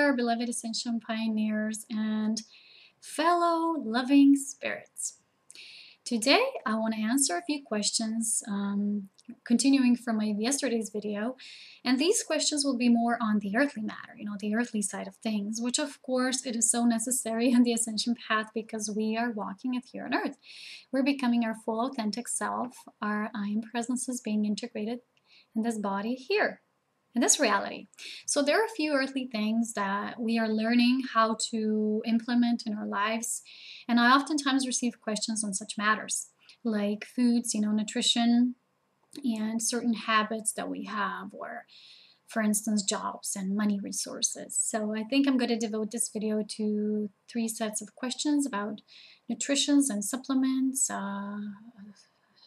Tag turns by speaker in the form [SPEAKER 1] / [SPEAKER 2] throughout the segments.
[SPEAKER 1] there, beloved Ascension pioneers and fellow loving spirits. Today, I want to answer a few questions, continuing from my yesterday's video, and these questions will be more on the earthly matter, the earthly side of things, which of course it is so necessary in the Ascension path because we are walking it here on earth. We're becoming our full authentic self, our I am presences being integrated in this body here, in this reality. So there are a few earthly things that we are learning how to implement in our lives, and I oftentimes receive questions on such matters, like foods, nutrition, and certain habits that we have, or for instance, jobs and money resources. So I think I'm going to devote this video to 3 sets of questions about nutrition and supplements,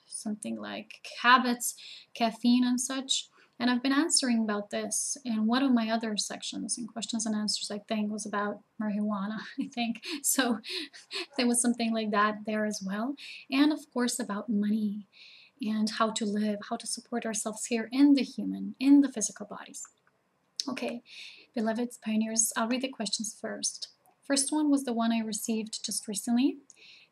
[SPEAKER 1] something like habits, caffeine and such. And I've been answering about this in one of my other sections in questions and answers, I think, was about marijuana, I think. So there was something like that there as well. And of course about money and how to live, how to support ourselves here in the human, in the physical bodies. Okay, beloved pioneers, I'll read the questions first. First one was the one I received just recently.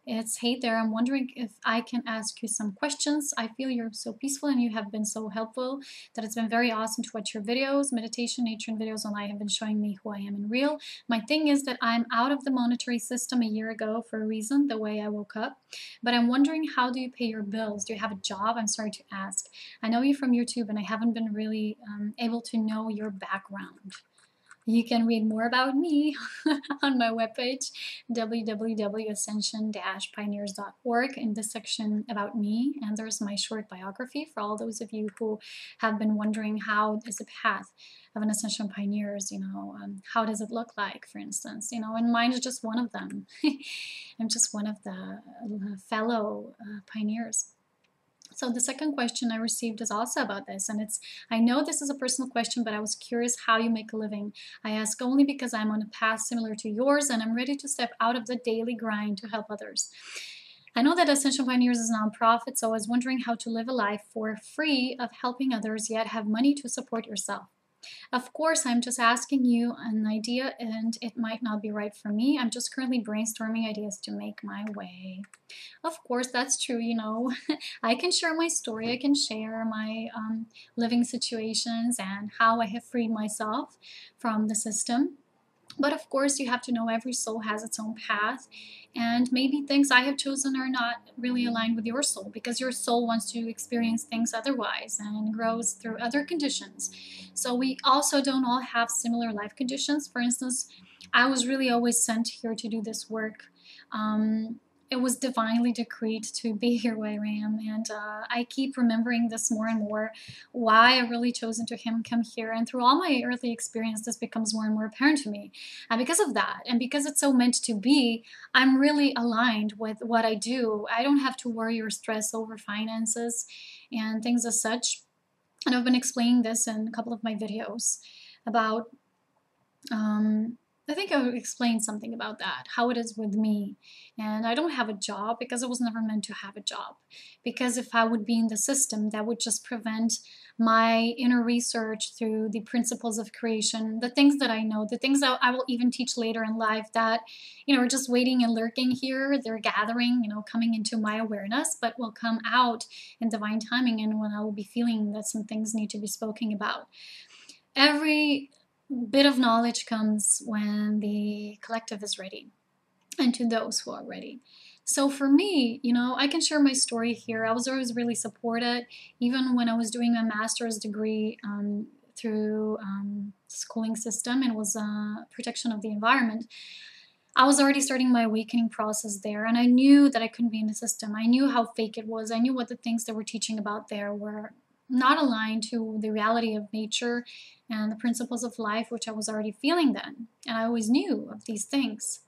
[SPEAKER 1] It's, hey there, I'm wondering if I can ask you some questions. I feel you're so peaceful and you have been so helpful that it's been very awesome to watch your videos. Meditation, nature, and videos online have been showing me who I am in real. My thing is that I'm out of the monetary system a year ago for a reason, the way I woke up. But I'm wondering, how do you pay your bills? Do you have a job? I'm sorry to ask. I know you from YouTube and I haven't been really able to know your background. You can read more about me on my webpage, www.ascension-pioneers.org, in the section about me, and there's my short biography for all those of you who have been wondering how is the path of an Ascension pioneers, how does it look like, for instance, and mine is just one of them. I'm just one of the fellow pioneers. So the second question I received is also about this, and it's, I know this is a personal question, but I was curious how you make a living. I ask only because I'm on a path similar to yours, and I'm ready to step out of the daily grind to help others. I know that Ascension Pioneers is a nonprofit, so I was wondering how to live a life for free of helping others, yet have money to support yourself. Of course, I'm just asking you an idea, and it might not be right for me. I'm just currently brainstorming ideas to make my way. Of course, that's true, I can share my story, I can share my living situations and how I have freed myself from the system. But of course, you have to know every soul has its own path, and maybe things I have chosen are not really aligned with your soul, because your soul wants to experience things otherwise and grows through other conditions. So we also don't all have similar life conditions. For instance, I was really always sent here to do this work. It was divinely decreed to be here where I am, and I keep remembering this more and more, why I really chosen to come here, and through all my earthly experience this becomes more and more apparent to me. And because of that, and because it's so meant to be, I'm really aligned with what I do. I don't have to worry or stress over finances and things as such, and I've been explaining this in a couple of my videos about I think I would explain something about that, how it is with me. And I don't have a job because I was never meant to have a job. Because if I would be in the system, that would just prevent my inner research through the principles of creation, the things that I know, the things that I will even teach later in life that, are just waiting and lurking here. They're gathering, coming into my awareness, but will come out in divine timing and when I will be feeling that some things need to be spoken about. Every bit of knowledge comes when the collective is ready, and to those who are ready. So for me, I can share my story here. I was always really supported, even when I was doing my master's degree through schooling system, and was protection of the environment. I was already starting my awakening process there, and I knew that I couldn't be in the system. I knew how fake it was. I knew what the things they were teaching about there were not aligned to the reality of nature and the principles of life, which I was already feeling then. And I always knew of these things.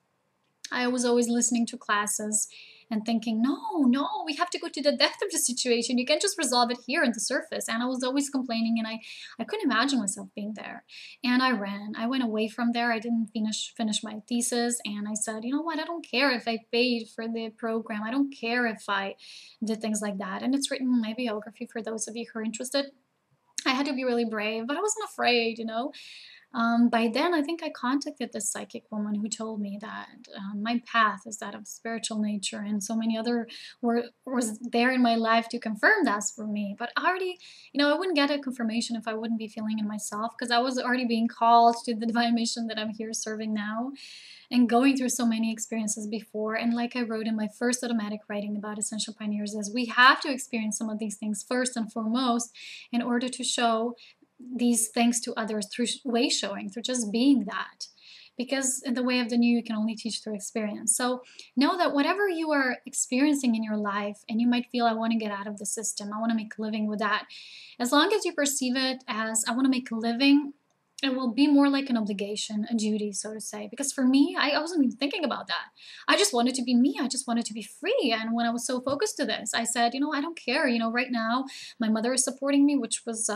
[SPEAKER 1] I was always listening to classes and thinking, no, we have to go to the depth of the situation. You can't just resolve it here on the surface. And I was always complaining, and I couldn't imagine myself being there. And I ran. I went away from there. I didn't finish my thesis. And I said, you know what? I don't care if I paid for the program. I don't care if I did things like that. And it's written in my biography for those of you who are interested. I had to be really brave, but I wasn't afraid, By then, I think I contacted this psychic woman who told me that my path is that of spiritual nature, and so many other was there in my life to confirm that's for me. But I already, I wouldn't get a confirmation if I wouldn't be feeling in myself, because I was already being called to the divine mission that I'm here serving now, and going through so many experiences before. And like I wrote in my first automatic writing about Ascension Pioneers, is we have to experience some of these things first and foremost in order to show these things to others through way showing, through just being that. Because in the way of the new, you can only teach through experience. So know that whatever you are experiencing in your life, and you might feel, I want to get out of the system, I want to make a living with that. As long as you perceive it as, I want to make a living, it will be more like an obligation, a duty, so to say. Because for me, I wasn't even thinking about that. I just wanted to be me. I just wanted to be free. And when I was so focused to this, I said, I don't care. Right now, my mother is supporting me, which was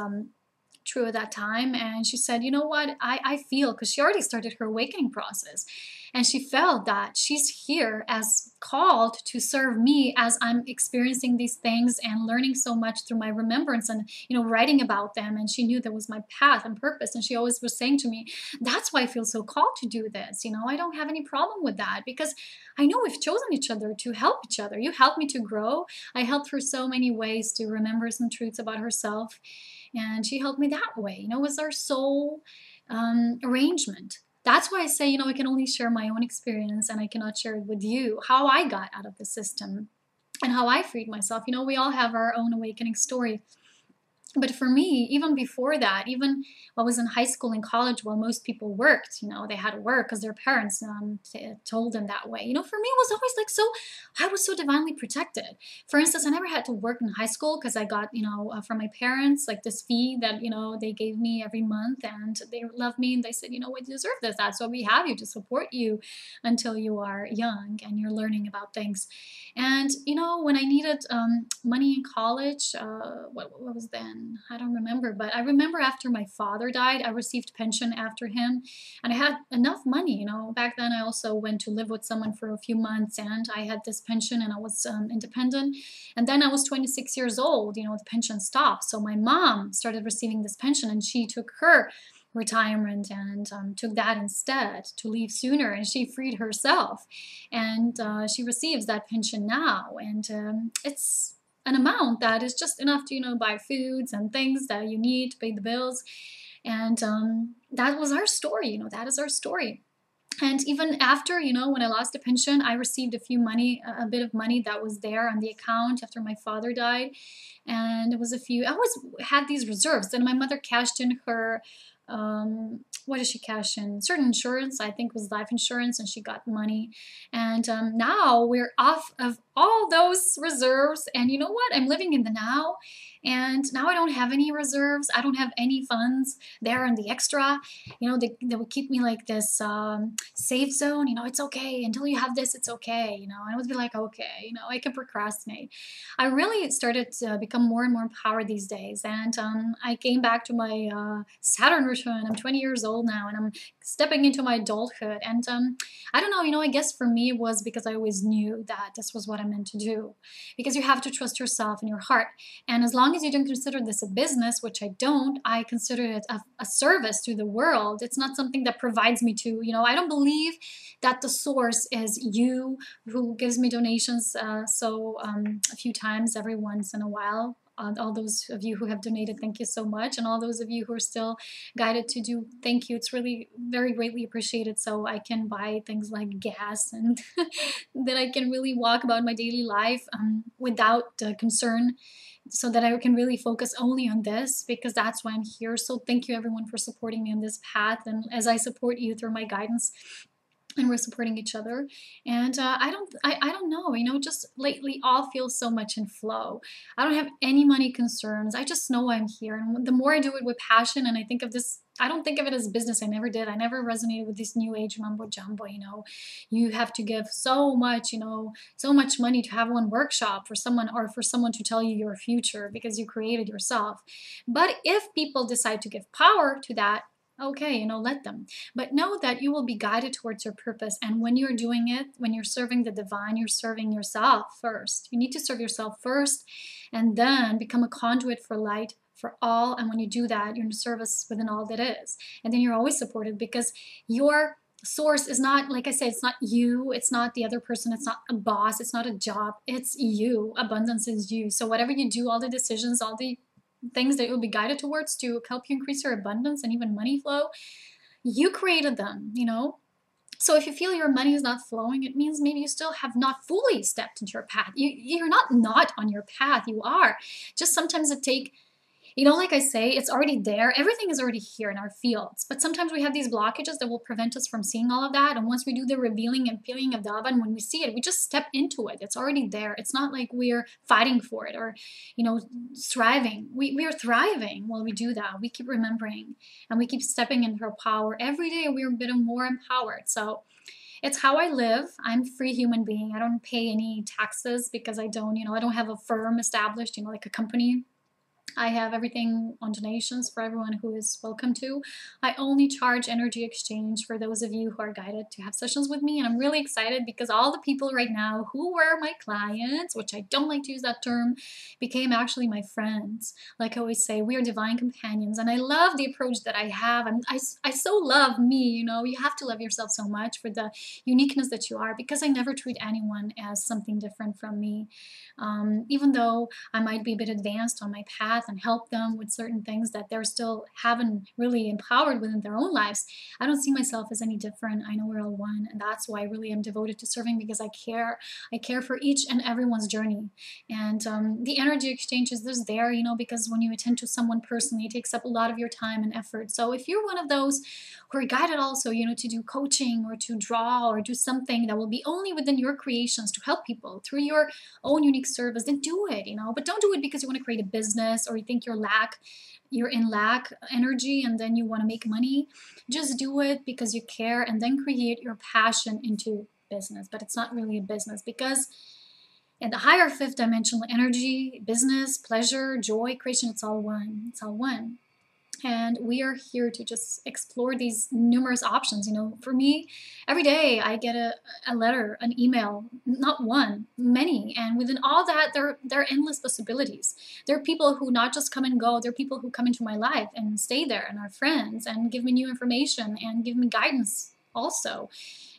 [SPEAKER 1] true at that time. And she said, you know what, I feel, because she already started her awakening process, and she felt that she's here as called to serve me as I'm experiencing these things and learning so much through my remembrance and, writing about them. And she knew that was my path and purpose. And she always was saying to me, that's why I feel so called to do this. I don't have any problem with that, because I know we've chosen each other to help each other. You helped me to grow. I helped her so many ways to remember some truths about herself. And she helped me that way. It was our soul arrangement. That's why I say, I can only share my own experience, and I cannot share it with you, how I got out of the system and how I freed myself. We all have our own awakening story. But for me, even before that, even while I was in high school and college, while most people worked, they had to work because their parents told them that way. For me, it was always like, so I was so divinely protected. For instance, I never had to work in high school because I got, from my parents, like this fee that, they gave me every month, and they loved me, and they said, we deserve this. That's why we have you, to support you until you are young and you're learning about things. And, when I needed money in college, what was then? I don't remember, but I remember after my father died, I received pension after him, and I had enough money. Back then I also went to live with someone for a few months, and I had this pension, and I was independent. And then I was 26 years old, the pension stopped. So my mom started receiving this pension, and she took her retirement and took that instead to leave sooner, and she freed herself, and she receives that pension now, and it's an amount that is just enough to buy foods and things that you need to pay the bills. And that was our story. That is our story. And even after, when I lost the pension, I received a bit of money that was there on the account after my father died. And it was I always had these reserves. Then my mother cashed in her what did she cash in? Certain insurance, I think was life insurance, and she got money. And now we're off of all those reserves. And you know what? I'm living in the now. And now I don't have any reserves. I don't have any funds there in the extra. They would keep me like this safe zone. It's okay. Until you have this, it's okay. And I would be like, okay, I can procrastinate. I really started to become more and more empowered these days. And I came back to my Saturn return. I'm 20 years old now, and I'm stepping into my adulthood. And I don't know, I guess for me it was because I always knew that this was what I meant to do. Because you have to trust yourself and your heart. And as long as you don't consider this a business, which I don't, I consider it a service to the world. It's not something that provides me to, I don't believe that the source is you, who gives me donations a few times every once in a while. All those of you who have donated, thank you so much. And all those of you who are still guided to do, thank you. It's really very greatly appreciated, so I can buy things like gas and that I can really walk about my daily life without concern, so that I can really focus only on this, because that's why I'm here. So thank you everyone for supporting me on this path, and as I support you through my guidance, and we're supporting each other. And I don't know, just lately all feels so much in flow. I don't have any money concerns. I just know I'm here. And the more I do it with passion, and I think of this, I don't think of it as business. I never did. I never resonated with this new age mumbo jumbo, you have to give so much, so much money to have one workshop for someone, or for someone to tell you your future because you created yourself. But if people decide to give power to that, okay, let them. But know that you will be guided towards your purpose. And when you're doing it, when you're serving the divine, you're serving yourself first. You need to serve yourself first, and then become a conduit for light for all. And when you do that, you're in service within all that is. And then you're always supported because your source is not, like I said, it's not you, it's not the other person, it's not a boss, it's not a job, it's you. Abundance is you. So whatever you do, all the decisions, all the things that you'll be guided towards to help you increase your abundance and even money flow, you created them, you know. So if you feel your money is not flowing, it means maybe you still have not fully stepped into your path. You're not on your path. You are. Just sometimes it take, you know, like I say, it's already there. Everything is already here in our fields. But sometimes we have these blockages that will prevent us from seeing all of that. And once we do the revealing and peeling of the oven, when we see it, we just step into it. It's already there. It's not like we're fighting for it or, you know, striving. We are thriving while we do that. We keep remembering and we keep stepping into our power. Every day we're a bit more empowered. So it's how I live. I'm a free human being. I don't pay any taxes because I don't, you know, I don't have a firm established, you know, like a company. I have everything on donations for everyone who is welcome to. I only charge energy exchange for those of you who are guided to have sessions with me. And I'm really excited because all the people right now who were my clients, which I don't like to use that term, became actually my friends. Like I always say, we are divine companions. And I love the approach that I have. I so love me, you know. You have to love yourself so much for the uniqueness that you are, because I never treat anyone as something different from me. Even though I might be a bit advanced on my path and help them with certain things that they're still haven't really empowered within their own lives, I don't see myself as any different. I know we're all one, and that's why I really am devoted to serving, because I care. I care for each and everyone's journey. And the energy exchange is just there, you know, because when you attend to someone personally, it takes up a lot of your time and effort. So if you're one of those who are guided also, you know, to do coaching or to draw or do something that will be only within your creations to help people through your own unique service, then do it, you know. But don't do it because you want to create a business or you think you're in lack energy and then you want to make money. Just do it because you care, and then create your passion into business. But it's not really a business, because in the higher fifth dimensional energy, business, pleasure, joy, creation, it's all one. It's all one. And we are here to just explore these numerous options. You know, for me, every day I get a letter, an email, not one, many. And within all that, there are endless possibilities. There are people who not just come and go, there are people who come into my life and stay there and are friends and give me new information and give me guidance also.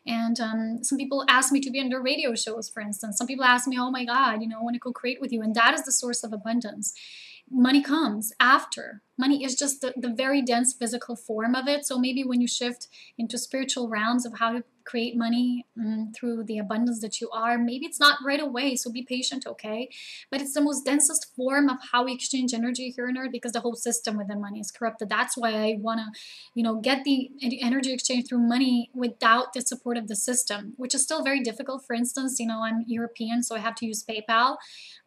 [SPEAKER 1] And some people ask me to be on their radio shows, for instance. Some people ask me, oh my God, you know, I want to co-create with you. And that is the source of abundance. Money comes after. Money is just the very dense physical form of it. So maybe when you shift into spiritual realms of how to create money through the abundance that you are, maybe it's not right away. So be patient, okay? But it's the most densest form of how we exchange energy here on Earth, because the whole system within money is corrupted. That's why I want to, you know, get the energy exchange through money without the support of the system, which is still very difficult. For instance, you know, I'm European, so I have to use PayPal.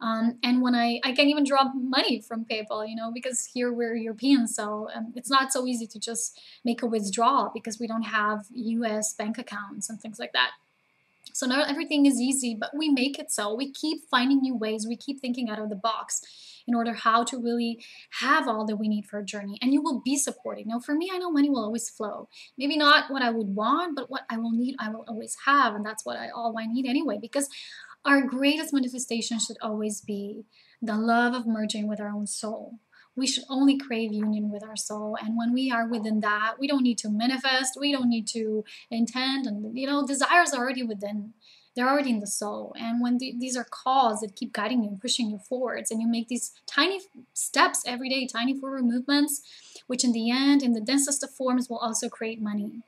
[SPEAKER 1] And when I can't even draw money from PayPal, you know, because here we're European, so it's not so easy to just make a withdrawal because we don't have US bank accounts and things like that. So not everything is easy, but we make it so. We keep finding new ways. We keep thinking out of the box in order how to really have all that we need for a journey. And you will be supported. Now, for me, I know money will always flow. Maybe not what I would want, but what I will need, I will always have. And that's all I need anyway, because our greatest manifestation should always be the love of merging with our own soul. We should only crave union with our soul. And when we are within that, we don't need to manifest. We don't need to intend. And, you know, desires are already within. They're already in the soul. And when these are calls that keep guiding you and pushing you forwards, and you make these tiny steps every day, tiny forward movements, which in the end, in the densest of forms, will also create money.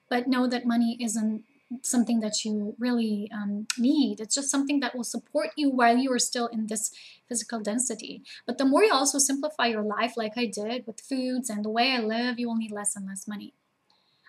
[SPEAKER 1] But know that money isn't something that you really need. It's just something that will support you while you are still in this physical density. But the more you also simplify your life, like I did with foods and the way I live, you will need less and less money.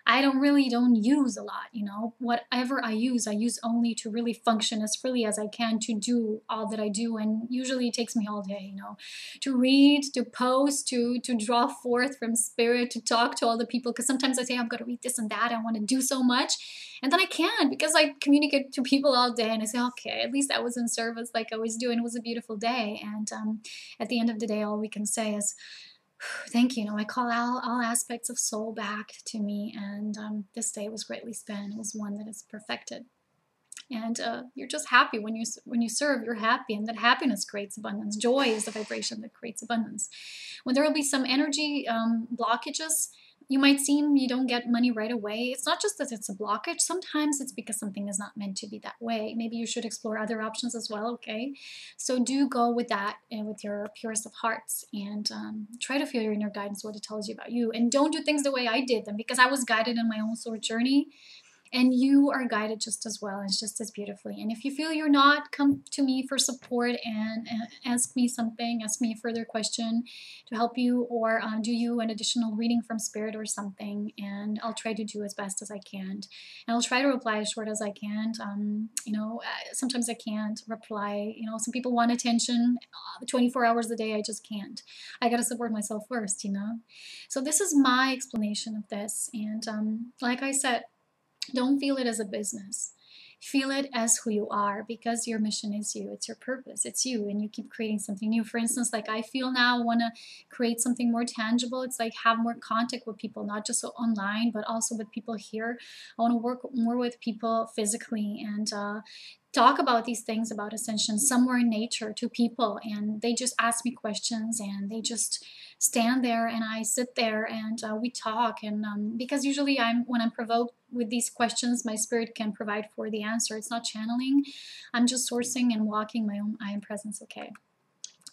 [SPEAKER 1] I don't use a lot, you know. Whatever I use only to really function as freely as I can to do all that I do. And usually it takes me all day, you know, to read, to post, to draw forth from spirit, to talk to all the people. Because sometimes I say, I'm going to read this and that. I want to do so much. And then I can't, because I communicate to people all day. And I say, okay, at least I was in service like I always do. And it was a beautiful day. And at the end of the day, all we can say is, thank you. You know, I call all aspects of soul back to me, and this day was greatly spent. It was one that is perfected. And you're just happy when you serve. You're happy, and that happiness creates abundance. Joy is the vibration that creates abundance. When there will be some energy blockages, you might seem you don't get money right away. It's not just that it's a blockage. Sometimes it's because something is not meant to be that way. Maybe you should explore other options as well. Okay, so do go with that and with your purest of hearts, and try to feel your inner guidance, what it tells you about you, and don't do things the way I did them, because I was guided in my own soul journey. And you are guided just as well and just as beautifully. And if you feel you're not, come to me for support and ask me something, ask me a further question to help you, or do you an additional reading from spirit or something, and I'll try to do as best as I can. And I'll try to reply as short as I can. Sometimes I can't reply. Some people want attention 24 hours a day. I just can't. I got to support myself first, So this is my explanation of this. And like I said, don't feel it as a business. Feel it as who you are, because your mission is you. It's your purpose. It's you, and you keep creating something new. For instance, like I feel now, I want to create something more tangible. It's like have more contact with people, not just online, but also with people here. I want to work more with people physically and talk about these things about Ascension somewhere in nature to people, and they just ask me questions, and they just stand there, and I sit there, and we talk. And because usually when I'm provoked with these questions, my spirit can provide for the answer. It's not channeling. I'm just sourcing and walking my own I am presence. Okay.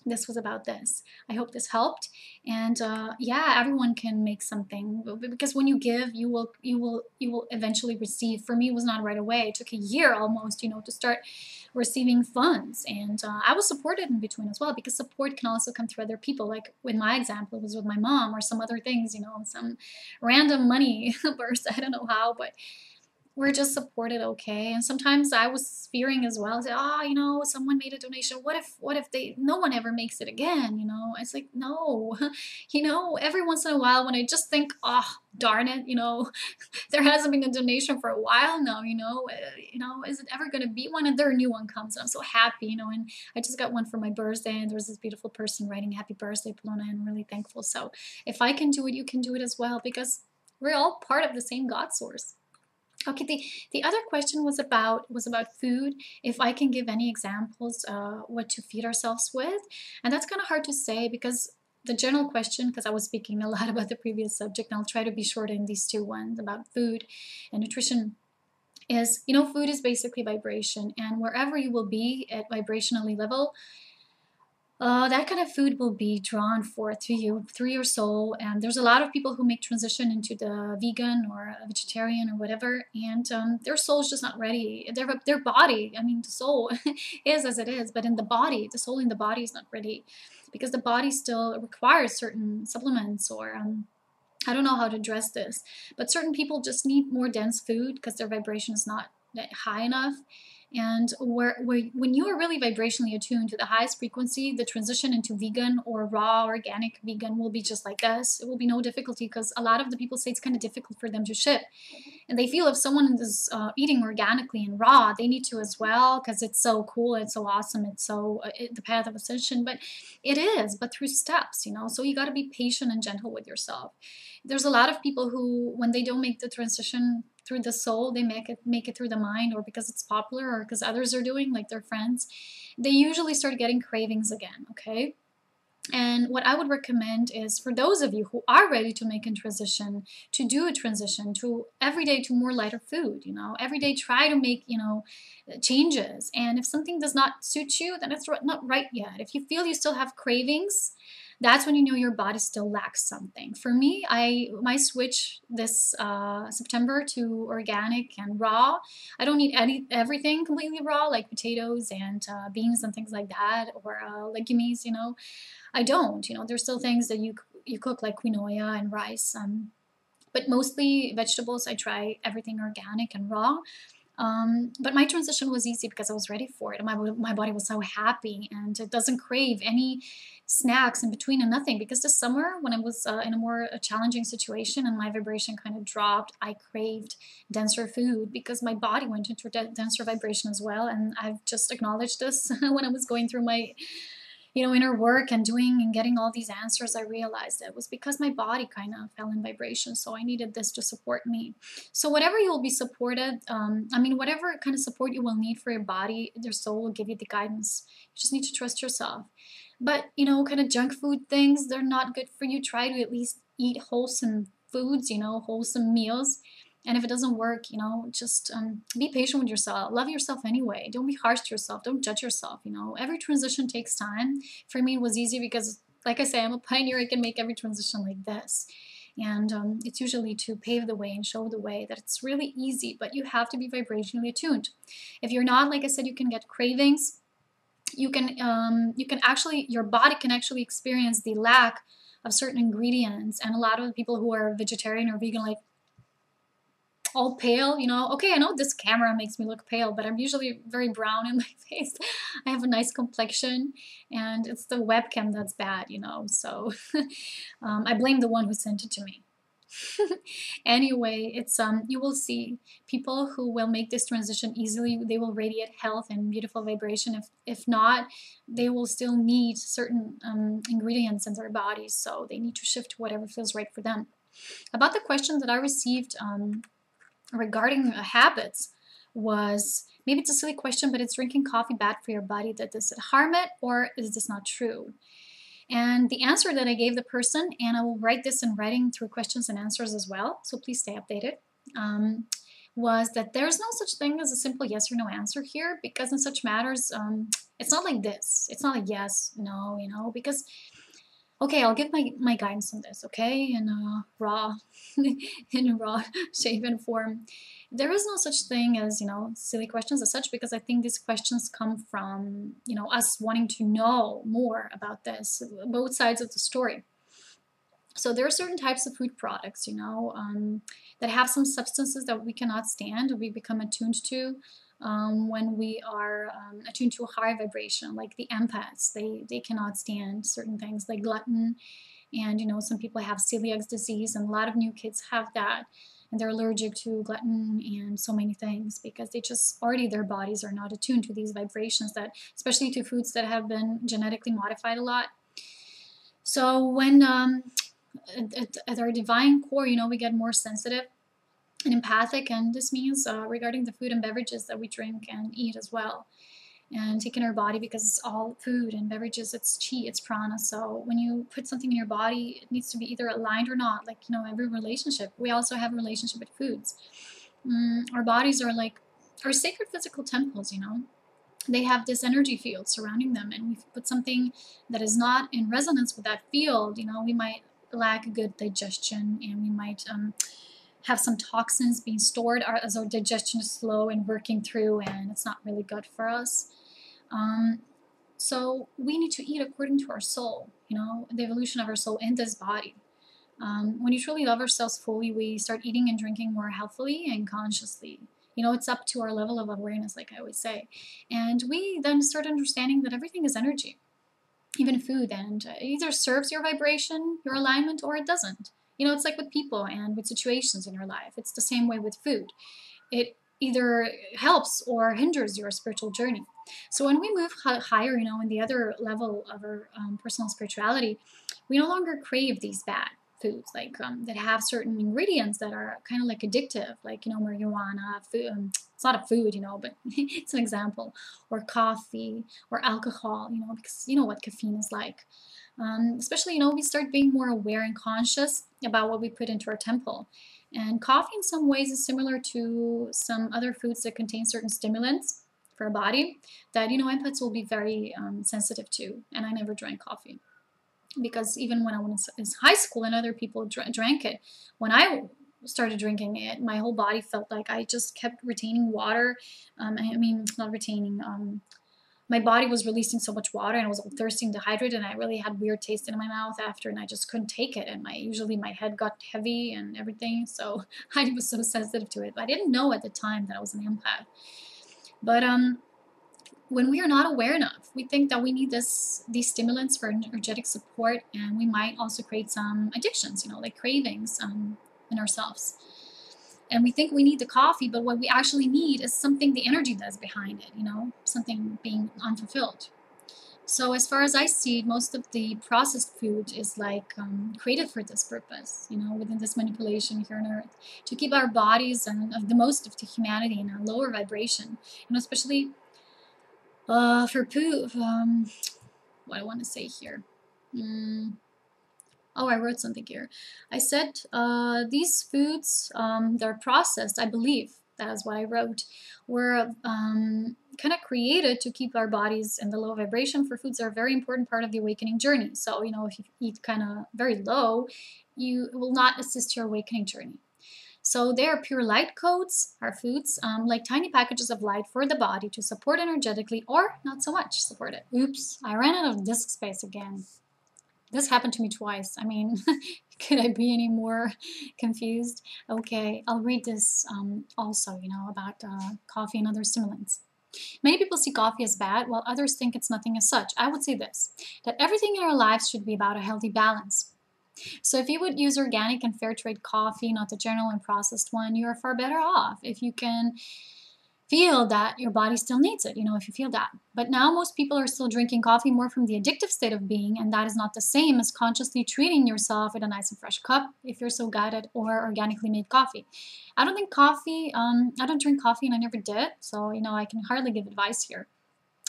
[SPEAKER 1] This was about this. I hope this helped. And yeah, everyone can make something, because when you give, you will eventually receive. For me, it was not right away. It took a year almost, to start receiving funds. And I was supported in between as well, because support can also come through other people. Like with my example, it was with my mom, or some other things, some random money burst. I don't know how, but we're just supported. Okay. And sometimes I was fearing as well. I said, someone made a donation. What if no one ever makes it again? It's like, no, every once in a while, when I just think, oh, darn it, there hasn't been a donation for a while now, is it ever going to be one? And there a new one comes. And I'm so happy, and I just got one for my birthday, and there was this beautiful person writing happy birthday, Polona, and I'm really thankful. So if I can do it, you can do it as well, because we're all part of the same God source. Okay, the other question was about food. If I can give any examples, what to feed ourselves with, and that's kind of hard to say, because the general question, because I was speaking a lot about the previous subject, and I'll try to be short in these two ones about food and nutrition, is food is basically vibration, and wherever you will be at vibrationally level, that kind of food will be drawn forth to you through your soul. And there's a lot of people who make transition into the vegan or vegetarian or whatever, and their soul is just not ready. Their body, the soul is as it is, but in the body, the soul in the body is not ready, because the body still requires certain supplements, or I don't know how to address this, but certain people just need more dense food because their vibration is not that high enough. And when you are really vibrationally attuned to the highest frequency, the transition into vegan or raw organic vegan will be just like this. It will be no difficulty, because a lot of the people say it's kind of difficult for them to shift. And they feel if someone is eating organically and raw, they need to as well, because it's so cool, it's so awesome, it's so the path of ascension. But it is, but through steps, So you got to be patient and gentle with yourself. There's a lot of people who, when they don't make the transition through the soul, they make it through the mind, or because it's popular, or because others are doing, like their friends, they usually start getting cravings again. Okay. And what I would recommend is, for those of you who are ready to make a transition, to do a transition to every day to more lighter food. Every day try to make changes. And if something does not suit you, then it's not right yet. If you feel you still have cravings, that's when you know your body still lacks something. For me, my switch this September to organic and raw. I don't eat everything completely raw, like potatoes and beans and things like that, or legumes. I don't. There's still things that you cook, like quinoa and rice. But mostly vegetables. I try everything organic and raw. But my transition was easy because I was ready for it, and my body was so happy, and it doesn't crave any snacks in between and nothing. Because this summer, when I was in a more challenging situation and my vibration kind of dropped, I craved denser food because my body went into denser vibration as well. And I've just acknowledged this when I was going through my you know, inner work and doing and getting all these answers, I realized it was because my body kind of fell in vibration. So I needed this to support me. So whatever you will be supported, I mean, whatever kind of support you will need for your body, your soul will give you the guidance. You just need to trust yourself. But, you know, kind of junk food things, they're not good for you. Try to at least eat wholesome foods, you know, wholesome meals. And if it doesn't work, you know, just be patient with yourself. Love yourself anyway. Don't be harsh to yourself. Don't judge yourself. You know, every transition takes time. For me, it was easy because, like I say, I'm a pioneer. I can make every transition like this. And it's usually to pave the way and show the way that it's really easy, but you have to be vibrationally attuned. If you're not, like I said, you can get cravings. You can actually, your body can actually experience the lack of certain ingredients. And a lot of the people who are vegetarian or vegan, like, all pale, you know. Okay, I know this camera makes me look pale, but I'm usually very brown in my face. I have a nice complexion, and it's the webcam that's bad, you know. So I blame the one who sent it to me. Anyway, it's you will see people who will make this transition easily. They will radiate health and beautiful vibration. If not, they will still need certain ingredients in their bodies, so they need to shift to whatever feels right for them. About the question that I received regarding habits was, maybe it's a silly question, but it's drinking coffee bad for your body? That does it harm it, or is this not true? And the answer that I gave the person, and I will write this in writing through questions and answers as well, so please stay updated, was that there's no such thing as a simple yes or no answer here, because in such matters, it's not like this. It's not like yes, no, you know, because, okay, I'll give my guidance on this, okay, in raw, in raw shape and form. There is no such thing as, you know, silly questions as such, because I think these questions come from, you know, us wanting to know more about this, both sides of the story. So there are certain types of food products, you know, that have some substances that we cannot stand, or we become attuned to when we are attuned to a high vibration, like the empaths. They cannot stand certain things like gluten, and, you know, some people have celiac disease, and a lot of new kids have that, and they're allergic to gluten and so many things because they just already, their bodies are not attuned to these vibrations, that especially to foods that have been genetically modified a lot. So when at our divine core, you know, we get more sensitive and empathic, and this means regarding the food and beverages that we drink and eat as well, and take in our body, because it's all food and beverages, it's chi, it's prana. So when you put something in your body, it needs to be either aligned or not, like, you know, every relationship. We also have a relationship with foods. Our bodies are like our sacred physical temples, you know. They have this energy field surrounding them, and if you put something that is not in resonance with that field, you know, we might lack good digestion, and we might have some toxins being stored as our digestion is slow and working through, and it's not really good for us. So we need to eat according to our soul, you know, the evolution of our soul in this body. When you truly love ourselves fully, we start eating and drinking more healthily and consciously. You know, it's up to our level of awareness, like I always say. And we then start understanding that everything is energy, even food, and it either serves your vibration, your alignment, or it doesn't. You know, it's like with people and with situations in your life. It's the same way with food. It either helps or hinders your spiritual journey. So when we move higher, you know, in the other level of our personal spirituality, we no longer crave these bad foods, like that have certain ingredients that are kind of like addictive, like, you know, marijuana. Food, it's not a food, you know, but it's an example, or coffee, or alcohol, you know, because you know what caffeine is like. Especially, you know, we start being more aware and conscious about what we put into our temple. And coffee in some ways is similar to some other foods that contain certain stimulants for our body that, you know, empaths will be very sensitive to. And I never drank coffee, because even when I was in high school and other people drank it, when I started drinking it, my whole body felt like I just kept retaining water. I mean, not retaining, my body was releasing so much water, and I was thirsty and dehydrated, and I really had weird taste in my mouth after, and I just couldn't take it, and usually my head got heavy and everything, so I was so sensitive to it. But I didn't know at the time that I was an empath. But when we are not aware enough, we think that we need these stimulants for energetic support, and we might also create some addictions, you know, like cravings in ourselves. And we think we need the coffee, but what we actually need is something the energy does behind it, you know, something being unfulfilled. So as far as I see, most of the processed food is like created for this purpose, you know, within this manipulation here on Earth, to keep our bodies and the most of the humanity in a lower vibration, you know, especially for poo. What I want to say here. Mm, Oh, I wrote something here. I said these foods, they're processed, I believe, that is what I wrote, were kind of created to keep our bodies in the low vibration, for foods are a very important part of the awakening journey. So, you know, if you eat kind of very low, you will not assist your awakening journey. So they are pure light codes, our foods, like tiny packages of light for the body to support energetically or not so much support it. Oops, I ran out of disk space again. This happened to me twice. I mean, could I be any more confused? Okay, I'll read this also, you know, about coffee and other stimulants. Many people see coffee as bad, while others think it's nothing as such. I would say this, that everything in our lives should be about a healthy balance. So if you would use organic and fair trade coffee, not the general and processed one, you are far better off. If you can feel that your body still needs it, you know, if you feel that. But now most people are still drinking coffee more from the addictive state of being, and that is not the same as consciously treating yourself with a nice and fresh cup if you're so guided, or organically made coffee. I don't think coffee, I don't drink coffee and I never did, so, you know, I can hardly give advice here.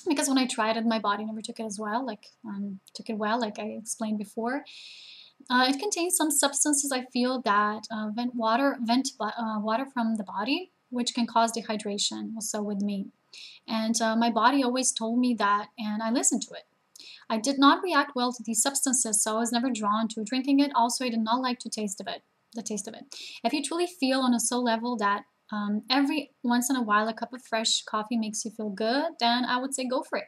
[SPEAKER 1] Because when I tried it, my body never took it as well, like I explained before. It contains some substances I feel that vent water from the body, which can cause dehydration. Also with me, and my body always told me that, and I listened to it. I did not react well to these substances, so I was never drawn to drinking it. Also, I did not like the taste of it. If you truly feel on a soul level that every once in a while a cup of fresh coffee makes you feel good, then I would say go for it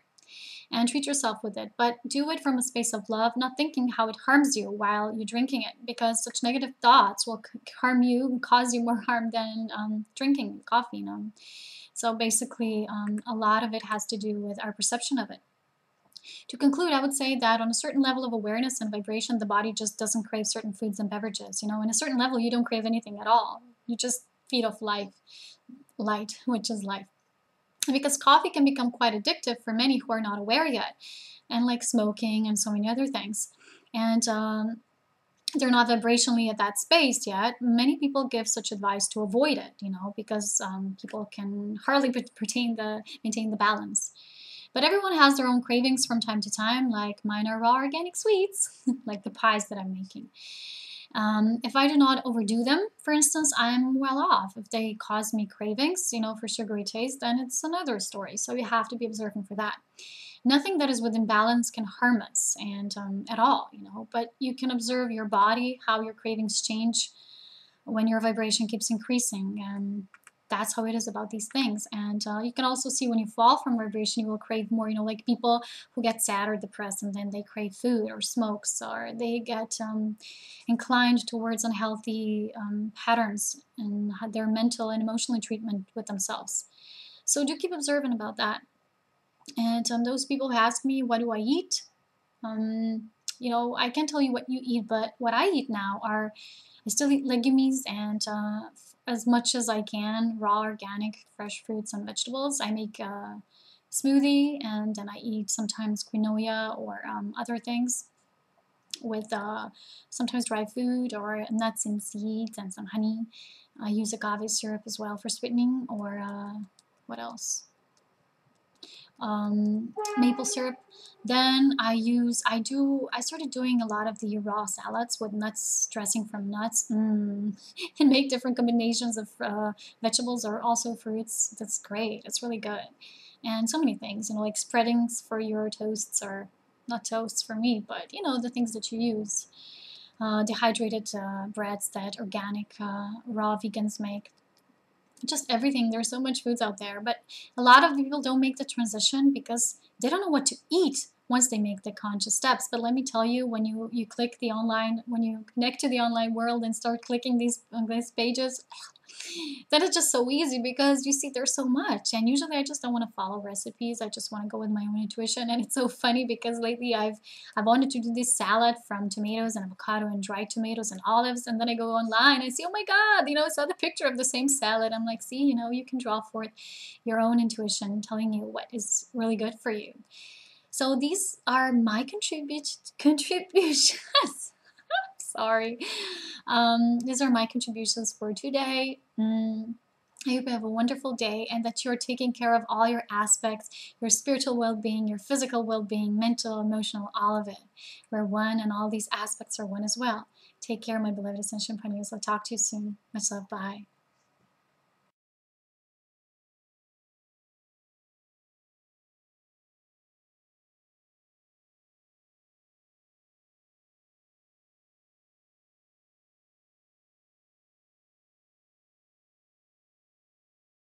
[SPEAKER 1] and treat yourself with it. But do it from a space of love, not thinking how it harms you while you're drinking it, because such negative thoughts will harm you and cause you more harm than drinking coffee. You know? So basically, a lot of it has to do with our perception of it. To conclude, I would say that on a certain level of awareness and vibration, the body just doesn't crave certain foods and beverages. You know, in a certain level, you don't crave anything at all. You just feed off life, light, which is life. Because coffee can become quite addictive for many who are not aware yet, and like smoking and so many other things. And they're not vibrationally at that space yet. Many people give such advice to avoid it, you know, because people can hardly maintain the balance. But everyone has their own cravings from time to time, like mine are raw organic sweets, like the pies that I'm making. If I do not overdo them, for instance, I'm well off. If they cause me cravings, you know, for sugary taste, then it's another story. So you have to be observant for that. Nothing that is within balance can harm us, and at all, you know. But you can observe your body, how your cravings change when your vibration keeps increasing, and that's how it is about these things. And you can also see when you fall from vibration, you will crave more, you know, like people who get sad or depressed and then they crave food or smokes, or they get inclined towards unhealthy patterns in their mental and emotional treatment with themselves. So do keep observant about that. And those people who ask me, what do I eat? You know, I can't tell you what you eat, but what I eat now are, I still eat legumes and as much as I can, raw, organic, fresh fruits and vegetables. I make a smoothie, and then I eat sometimes quinoa or other things with sometimes dry food or nuts and seeds and some honey. I use agave syrup as well for sweetening, or what else? Maple syrup. Then I started doing a lot of the raw salads with nuts, dressing from nuts, and make different combinations of vegetables or also fruits. That's great. It's really good. And so many things, you know, like spreadings for your toasts, or not toasts for me, but, you know, the things that you use. Dehydrated breads that organic raw vegans make. Just everything. There's so much foods out there, but a lot of people don't make the transition because they don't know what to eat once they make the conscious steps. But let me tell you, when you click the online, when you connect to the online world and start clicking these pages, that is just so easy, because you see there's so much. And usually I just don't want to follow recipes. I just want to go with my own intuition. And it's so funny because lately I've wanted to do this salad from tomatoes and avocado and dried tomatoes and olives, and then I go online, I see, oh my god, you know, I saw the picture of the same salad. I'm like, see, you know, you can draw forth your own intuition telling you what is really good for you. So these are my contributions. Sorry. These are my contributions for today. I hope you have a wonderful day and that you're taking care of all your aspects, your spiritual well-being, your physical well-being, mental, emotional, all of it. We're one and all these aspects are one as well. Take care, my beloved Ascension Pioneers. I'll talk to you soon. Much love. Bye.